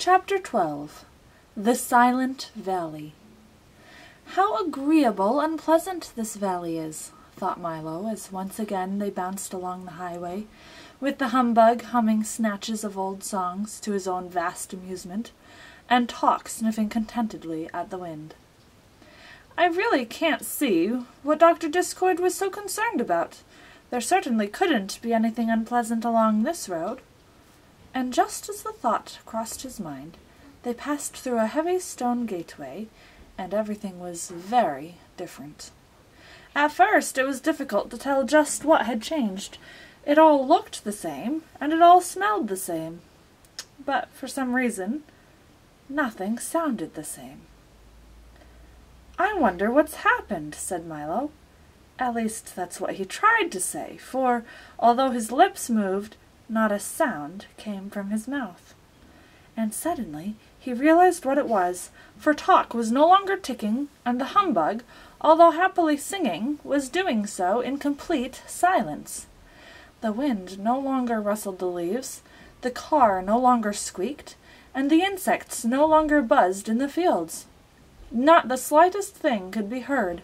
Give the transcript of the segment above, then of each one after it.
Chapter 12. The Silent Valley. "How agreeable and pleasant this valley is," thought Milo, as once again they bounced along the highway, with the humbug humming snatches of old songs to his own vast amusement, and Talk sniffing contentedly at the wind. "I really can't see what Dr. Discord was so concerned about. There certainly couldn't be anything unpleasant along this road." And just as the thought crossed his mind, they passed through a heavy stone gateway, and everything was very different. At first it was difficult to tell just what had changed. It all looked the same, and it all smelled the same. But for some reason, nothing sounded the same. "I wonder what's happened," said Milo. At least that's what he tried to say, for, although his lips moved, not a sound came from his mouth. And suddenly he realized what it was, for Talk was no longer ticking, and the humbug, although happily singing, was doing so in complete silence. The wind no longer rustled the leaves, the car no longer squeaked, and the insects no longer buzzed in the fields. Not the slightest thing could be heard,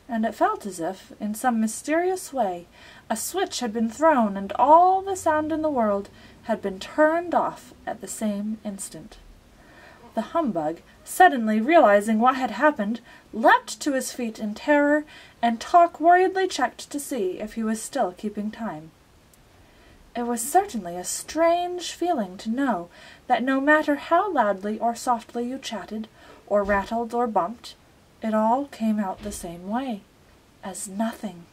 and it felt as if, in some mysterious way, a switch had been thrown and all the sound in the world had been turned off at the same instant. The humbug, suddenly realizing what had happened, leapt to his feet in terror, and Talk worriedly checked to see if he was still keeping time. It was certainly a strange feeling to know that no matter how loudly or softly you chatted, or rattled or bumped, it all came out the same way, as nothing.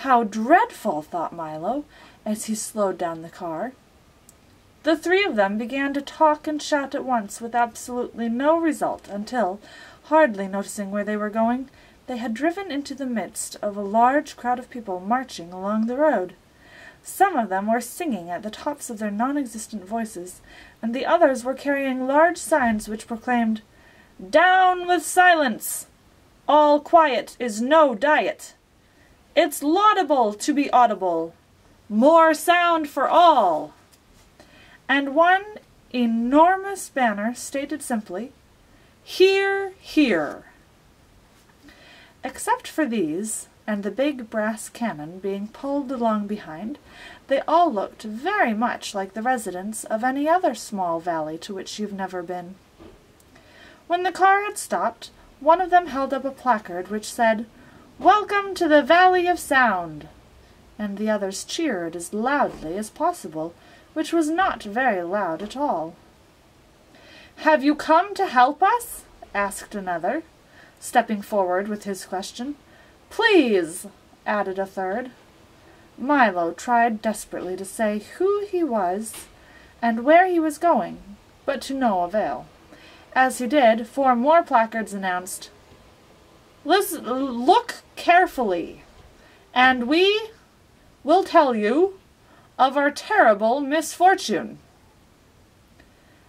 How dreadful, thought Milo, as he slowed down the car. The three of them began to talk and shout at once with absolutely no result until, hardly noticing where they were going, they had driven into the midst of a large crowd of people marching along the road. Some of them were singing at the tops of their non-existent voices, and the others were carrying large signs which proclaimed, "Down with silence! All quiet is no diet! It's laudable to be audible! More sound for all!" And one enormous banner stated simply, "Hear, hear!" Except for these, and the big brass cannon being pulled along behind, they all looked very much like the residents of any other small valley to which you've never been. When the car had stopped, one of them held up a placard which said, "Welcome to the Valley of Sound," and the others cheered as loudly as possible, which was not very loud at all. "Have you come to help us?" asked another, stepping forward with his question. "Please," added a third. Milo tried desperately to say who he was and where he was going, but to no avail. As he did, 4 more placards announced, "Listen, look carefully, and we will tell you of our terrible misfortune."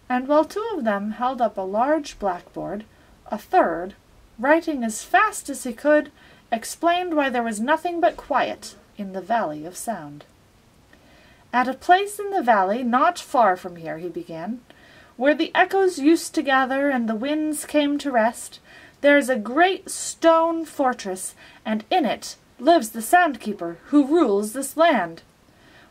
And while 2 of them held up a large blackboard, a third, writing as fast as he could, explained why there was nothing but quiet in the Valley of Sound. "At a place in the valley not far from here," he began, "where the echoes used to gather and the winds came to rest, there is a great stone fortress, and in it lives the Soundkeeper who rules this land.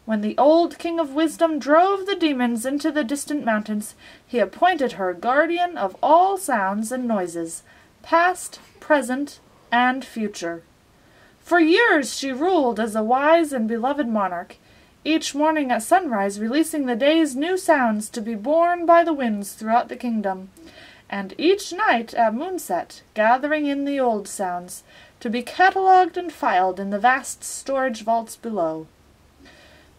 When the old King of Wisdom drove the demons into the distant mountains, he appointed her guardian of all sounds and noises, past, present, and future. For years she ruled as a wise and beloved monarch, each morning at sunrise releasing the day's new sounds to be borne by the winds throughout the kingdom, and each night at moonset gathering in the old sounds, to be catalogued and filed in the vast storage vaults below."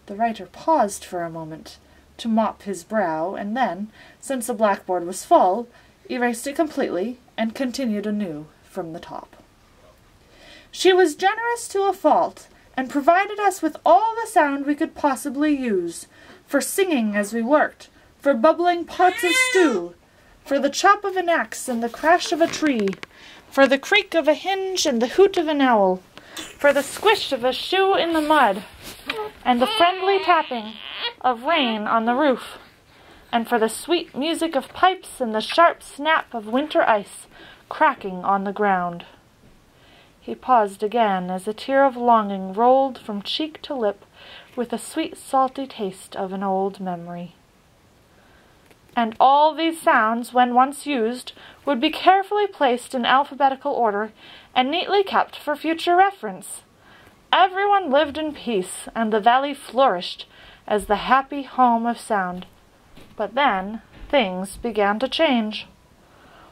The writer paused for a moment to mop his brow, and then, since the blackboard was full, erased it completely and continued anew from the top. "She was generous to a fault, and provided us with all the sound we could possibly use, for singing as we worked, for bubbling pots of stew, for the chop of an axe and the crash of a tree, for the creak of a hinge and the hoot of an owl, for the squish of a shoe in the mud, and the friendly tapping of rain on the roof, and for the sweet music of pipes and the sharp snap of winter ice cracking on the ground. He paused again as a tear of longing rolled from cheek to lip with a sweet salty taste of an old memory. And all these sounds, when once used, would be carefully placed in alphabetical order and neatly kept for future reference. Everyone lived in peace, and the valley flourished as the happy home of sound. But then things began to change.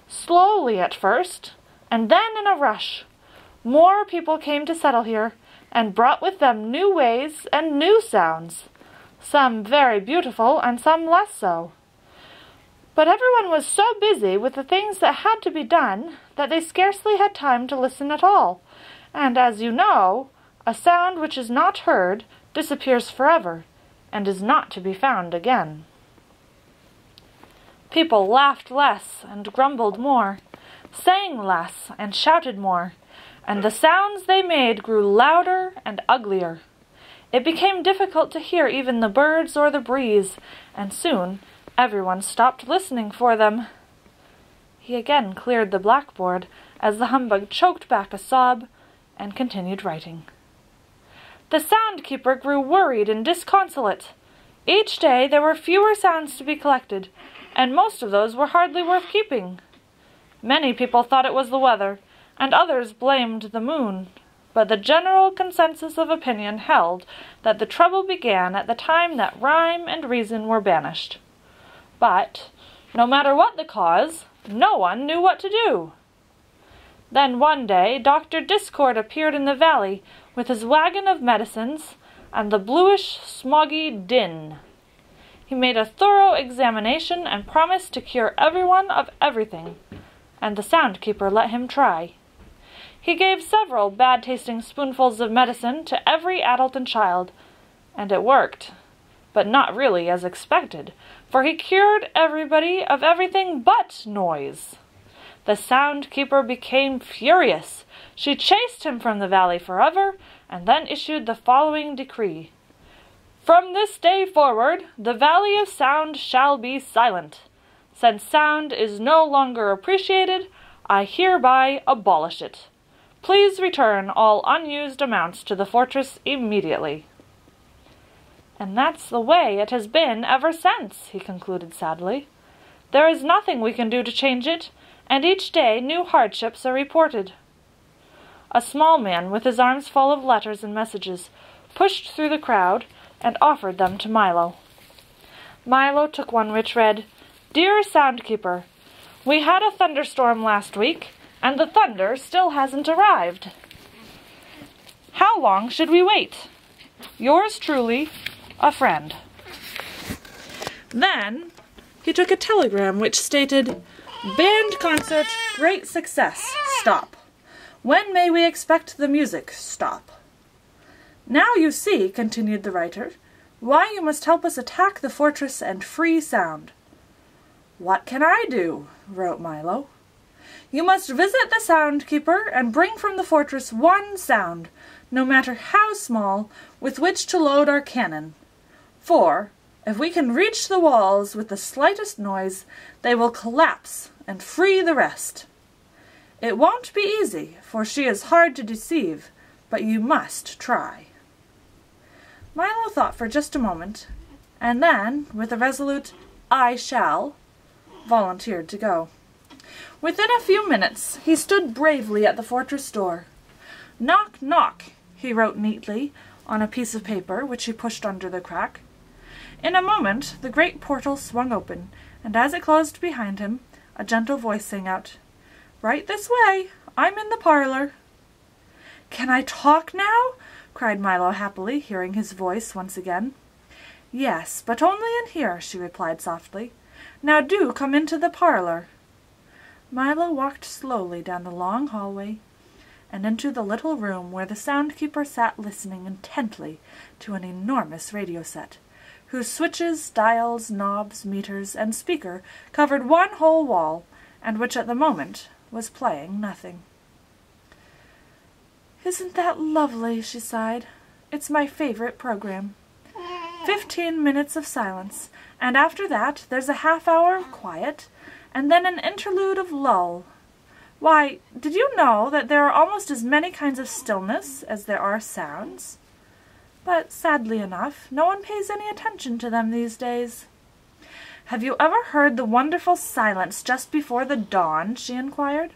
Slowly at first, and then in a rush. More people came to settle here, and brought with them new ways and new sounds, some very beautiful and some less so. But everyone was so busy with the things that had to be done that they scarcely had time to listen at all, and as you know, a sound which is not heard disappears forever, and is not to be found again. People laughed less and grumbled more, sang less and shouted more, and the sounds they made grew louder and uglier. It became difficult to hear even the birds or the breeze, and soon everyone stopped listening for them. He again cleared the blackboard as the humbug choked back a sob and continued writing. The sound-keeper grew worried and disconsolate. Each day there were fewer sounds to be collected, and most of those were hardly worth keeping. Many people thought it was the weather, and others blamed the moon, but the general consensus of opinion held that the trouble began at the time that rhyme and reason were banished. But, no matter what the cause, no one knew what to do. Then one day Dr. Discord appeared in the valley with his wagon of medicines and the bluish, smoggy din. He made a thorough examination and promised to cure everyone of everything, and the sound-keeper let him try. He gave several bad-tasting spoonfuls of medicine to every adult and child, and it worked, but not really as expected, for he cured everybody of everything but noise. The sound-keeper became furious. She chased him from the valley forever, and then issued the following decree. From this day forward, the Valley of Sound shall be silent. Since sound is no longer appreciated, I hereby abolish it. Please return all unused amounts to the fortress immediately. And that's the way it has been ever since, he concluded sadly. There is nothing we can do to change it, and each day new hardships are reported. A small man with his arms full of letters and messages pushed through the crowd and offered them to Milo. Milo took one which read, Dear Soundkeeper, we had a thunderstorm last week, and the thunder still hasn't arrived. How long should we wait? Yours truly, a friend. Then he took a telegram which stated, Band concert, great success, stop. When may we expect the music, stop. Now you see, continued the writer, why you must help us attack the fortress and free sound. What can I do? Wrote Milo. You must visit the sound-keeper and bring from the fortress one sound, no matter how small, with which to load our cannon. For, if we can reach the walls with the slightest noise, they will collapse and free the rest. It won't be easy, for she is hard to deceive, but you must try. Milo thought for just a moment, and then, with a resolute, I shall, volunteered to go. Within a few minutes, he stood bravely at the fortress door. Knock, knock, he wrote neatly on a piece of paper which he pushed under the crack. In a moment, the great portal swung open, and as it closed behind him, a gentle voice sang out, Right this way, I'm in the parlor. Can I talk now? Cried Milo happily, hearing his voice once again. Yes, but only in here, she replied softly. Now do come into the parlor. Milo walked slowly down the long hallway and into the little room where the sound-keeper sat listening intently to an enormous radio set, whose switches, dials, knobs, meters, and speaker covered one whole wall, and which at the moment was playing nothing. Isn't that lovely? She sighed. It's my favorite program. 15 minutes of silence, and after that there's a half-hour of quiet, and then an interlude of lull. Why, did you know that there are almost as many kinds of stillness as there are sounds? But, sadly enough, no one pays any attention to them these days. "Have you ever heard the wonderful silence just before the dawn?" she inquired.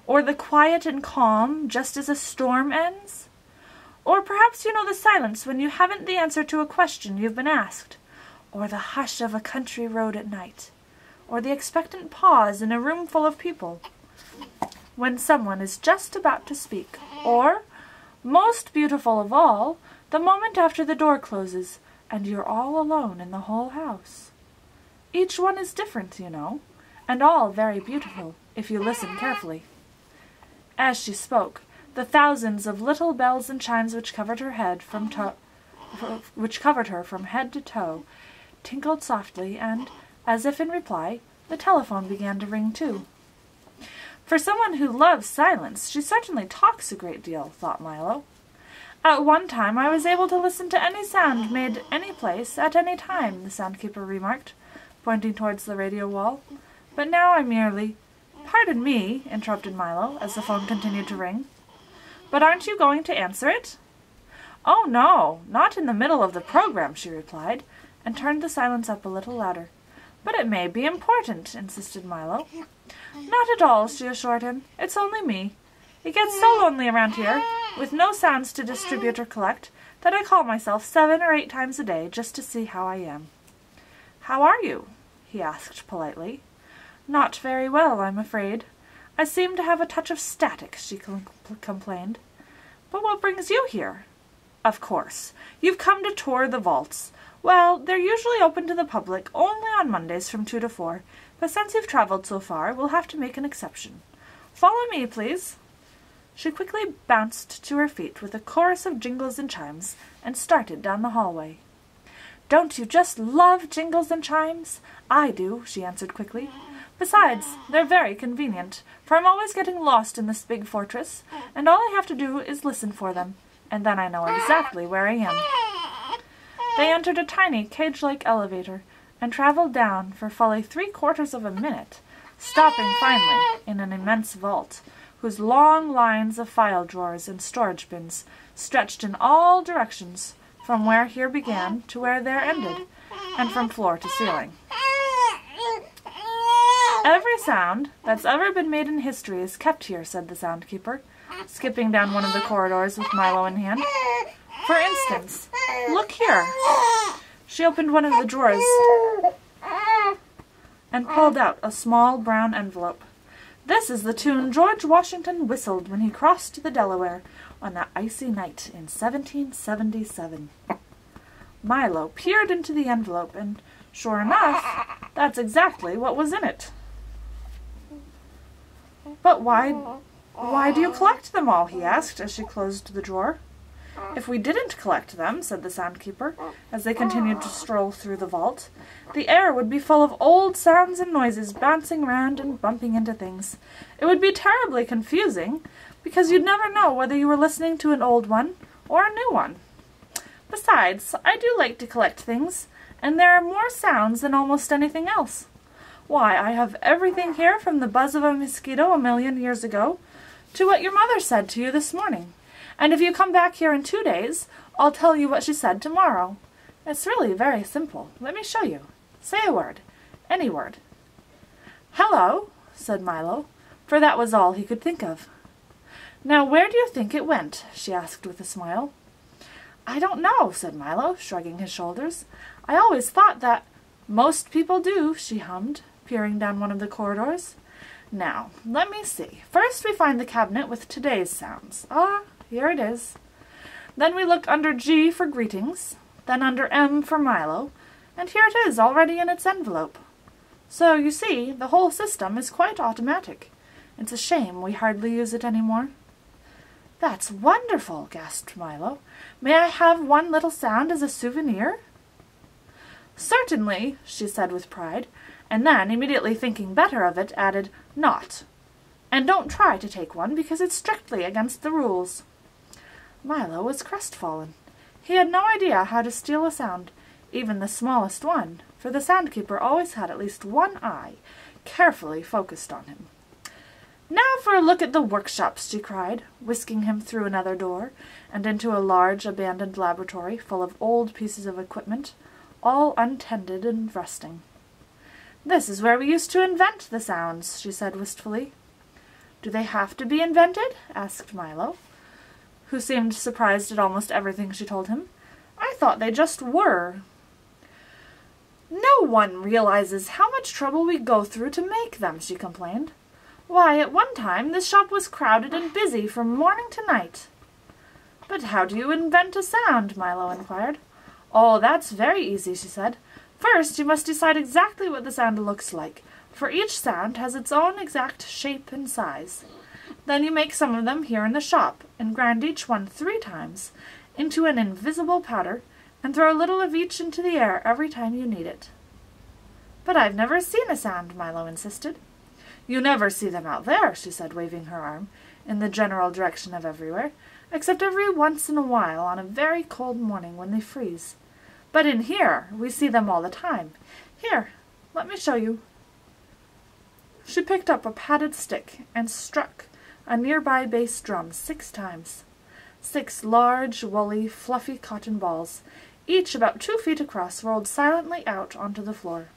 "Or the quiet and calm just as a storm ends? Or perhaps you know the silence when you haven't the answer to a question you've been asked, or the hush of a country road at night, or the expectant pause in a room full of people, when someone is just about to speak, or, most beautiful of all, the moment after the door closes, and you're all alone in the whole house. Each one is different, you know, and all very beautiful, if you listen carefully." As she spoke, the thousands of little bells and chimes which covered her from head to toe tinkled softly, and, as if in reply, the telephone began to ring too. "For someone who loves silence, she certainly talks a great deal," thought Milo. "At one time I was able to listen to any sound made any place at any time," the soundkeeper remarked, pointing towards the radio wall. "But now I merely—" "Pardon me," interrupted Milo, as the phone continued to ring. "But aren't you going to answer it?" "Oh, no, not in the middle of the program," she replied, and turned the silence up a little louder. "But it may be important," insisted Milo. "Not at all," she assured him. "It's only me. It gets so lonely around here, with no sounds to distribute or collect, that I call myself 7 or 8 times a day just to see how I am." "How are you?" he asked politely. "Not very well, I'm afraid. I seem to have a touch of static," she complained. "But what brings you here?" "Of course. You've come to tour the vaults. Well, they're usually open to the public only on Mondays from 2 to 4, but since you've traveled so far, we'll have to make an exception. Follow me, please." She quickly bounced to her feet with a chorus of jingles and chimes, and started down the hallway. "Don't you just love jingles and chimes?" "I do," she answered quickly. "Besides, they're very convenient, for I'm always getting lost in this big fortress, and all I have to do is listen for them, and then I know exactly where I am." They entered a tiny cage-like elevator, and traveled down for fully 3/4 of a minute, stopping finally in an immense vault, whose long lines of file drawers and storage bins stretched in all directions, from where here began to where there ended, and from floor to ceiling. "Every sound that's ever been made in history is kept here," said the soundkeeper, skipping down one of the corridors with Milo in hand. "For instance, look here." She opened one of the drawers and pulled out a small brown envelope. "This is the tune George Washington whistled when he crossed the Delaware on that icy night in 1777. Milo peered into the envelope, and, sure enough, that's exactly what was in it. "But why do you collect them all?" he asked, as she closed the drawer. "If we didn't collect them," said the soundkeeper, as they continued to stroll through the vault, "the air would be full of old sounds and noises bouncing round and bumping into things. It would be terribly confusing, because you'd never know whether you were listening to an old one or a new one. Besides, I do like to collect things, and there are more sounds than almost anything else. Why, I have everything here from the buzz of a mosquito 1,000,000 years ago to what your mother said to you this morning. And if you come back here in 2 days, I'll tell you what she said tomorrow. It's really very simple. Let me show you. Say a word. Any word." "Hello," said Milo, for that was all he could think of. "Now where do you think it went?" she asked with a smile. "I don't know," said Milo, shrugging his shoulders. "I always thought that—" "Most people do," she hummed, peering down one of the corridors. "Now, let me see. First we find the cabinet with today's sounds. Ah, here it is. Then we look under G for greetings, then under M for Milo, and here it is already in its envelope. So, you see, the whole system is quite automatic. It's a shame we hardly use it any more." "That's wonderful," gasped Milo. "May I have one little sound as a souvenir?" "Certainly," she said with pride, and then, immediately thinking better of it, added, "not. And don't try to take one, because it's strictly against the rules." Milo was crestfallen. He had no idea how to steal a sound, even the smallest one, for the Soundkeeper always had at least one eye carefully focused on him. "Now for a look at the workshops," she cried, whisking him through another door and into a large abandoned laboratory full of old pieces of equipment, all untended and rusting. "This is where we used to invent the sounds," she said wistfully. "Do they have to be invented?" asked Milo, who seemed surprised at almost everything she told him. "I thought they just were." "No one realizes how much trouble we go through to make them," she complained. "Why, at one time this shop was crowded and busy from morning to night." "But how do you invent a sound?" Milo inquired. "Oh, that's very easy," she said. "First, you must decide exactly what the sound looks like, for each sound has its own exact shape and size. Then you make some of them here in the shop, and grind each one 3 times into an invisible powder, and throw a little of each into the air every time you need it." "But I've never seen a sound," Milo insisted. "You never see them out there," she said, waving her arm in the general direction of everywhere, except every once in a while on a very cold morning when they freeze. "But in here we see them all the time. Here, let me show you." She picked up a padded stick and struck a nearby bass drum 6 times. 6 large, woolly, fluffy cotton balls, each about 2 feet across, rolled silently out onto the floor.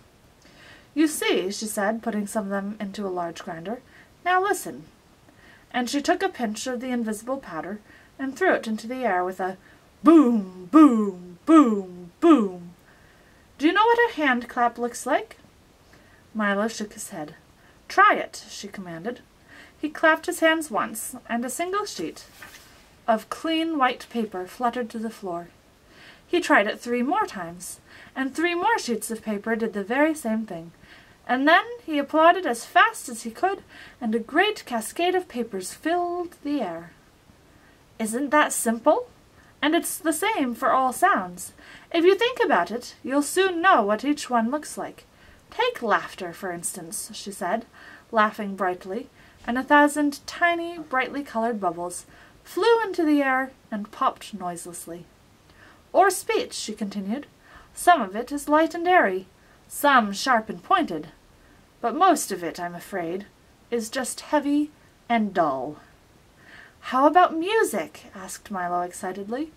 "You see," she said, putting some of them into a large grinder. "Now listen." And she took a pinch of the invisible powder and threw it into the air with a boom, boom, boom, boom. "Do you know what a hand clap looks like?" Milo shook his head. "Try it," she commanded. He clapped his hands once, and a single sheet of clean white paper fluttered to the floor. He tried it 3 more times, and 3 more sheets of paper did the very same thing. And then he applauded as fast as he could, and a great cascade of papers filled the air. "Isn't that simple? And it's the same for all sounds. If you think about it, you'll soon know what each one looks like. Take laughter, for instance," she said, laughing brightly, and 1,000 tiny, brightly colored bubbles flew into the air and popped noiselessly. "Or speech," she continued. "Some of it is light and airy, some sharp and pointed, but most of it, I'm afraid, is just heavy and dull." "How about music?" asked Milo excitedly.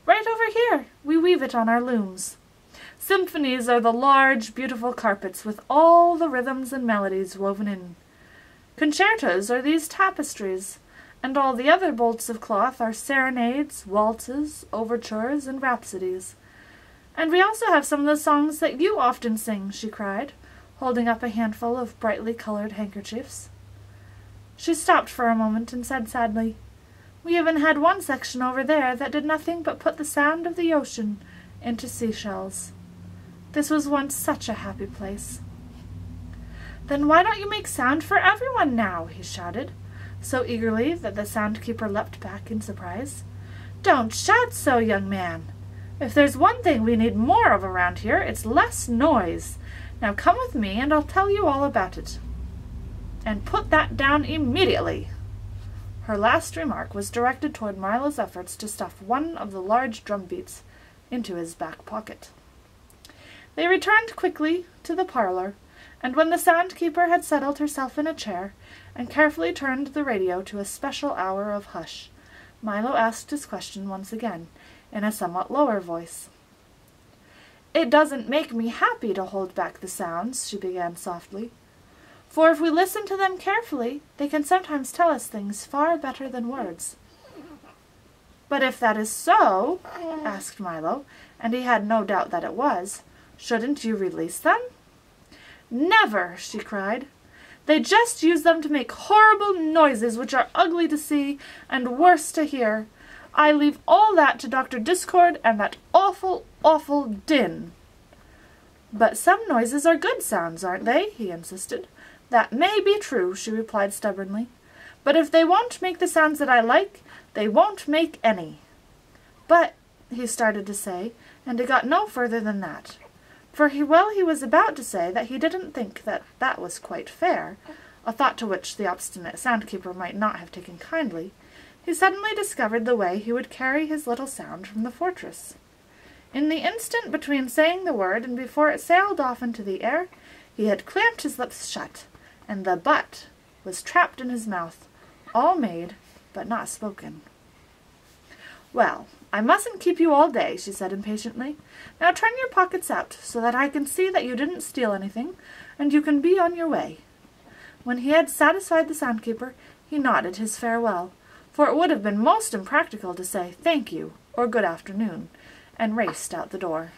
"Right over here. We weave it on our looms. Symphonies are the large, beautiful carpets with all the rhythms and melodies woven in. Concertos are these tapestries, and all the other bolts of cloth are serenades, waltzes, overtures, and rhapsodies. And we also have some of the songs that you often sing," she cried, holding up a handful of brightly colored handkerchiefs. She stopped for a moment and said sadly, "We even had one section over there that did nothing but put the sound of the ocean into seashells. This was once such a happy place." "Then why don't you make sound for everyone now?" he shouted, so eagerly that the Soundkeeper leapt back in surprise. "Don't shout so, young man. If there's one thing we need more of around here, it's less noise. Now come with me and I'll tell you all about it. And put that down immediately." Her last remark was directed toward Milo's efforts to stuff one of the large drum beats into his back pocket. They returned quickly to the parlor, and when the Soundkeeper had settled herself in a chair and carefully turned the radio to a special hour of hush, Milo asked his question once again, in a somewhat lower voice. "It doesn't make me happy to hold back the sounds," she began softly, "for if we listen to them carefully, they can sometimes tell us things far better than words." "But if that is so," asked Milo, and he had no doubt that it was, "shouldn't you release them?" "Never!" she cried. "They just use them to make horrible noises which are ugly to see and worse to hear. I leave all that to Dr. Discord and that awful, awful din." "But some noises are good sounds, aren't they?" he insisted. "That may be true," she replied stubbornly. "But if they won't make the sounds that I like, they won't make any." "But," he started to say, and he got no further than that. For he was about to say that he didn't think that was quite fair, a thought to which the obstinate Soundkeeper might not have taken kindly, he suddenly discovered the way he would carry his little sound from the fortress. In the instant between saying the word and before it sailed off into the air, he had clamped his lips shut, and the but was trapped in his mouth, all made, but not spoken. "Well, I mustn't keep you all day," she said impatiently. "Now turn your pockets out, so that I can see that you didn't steal anything, and you can be on your way." When he had satisfied the soundkeeper, he nodded his farewell, for it would have been most impractical to say "thank you" or "good afternoon," and raced out the door.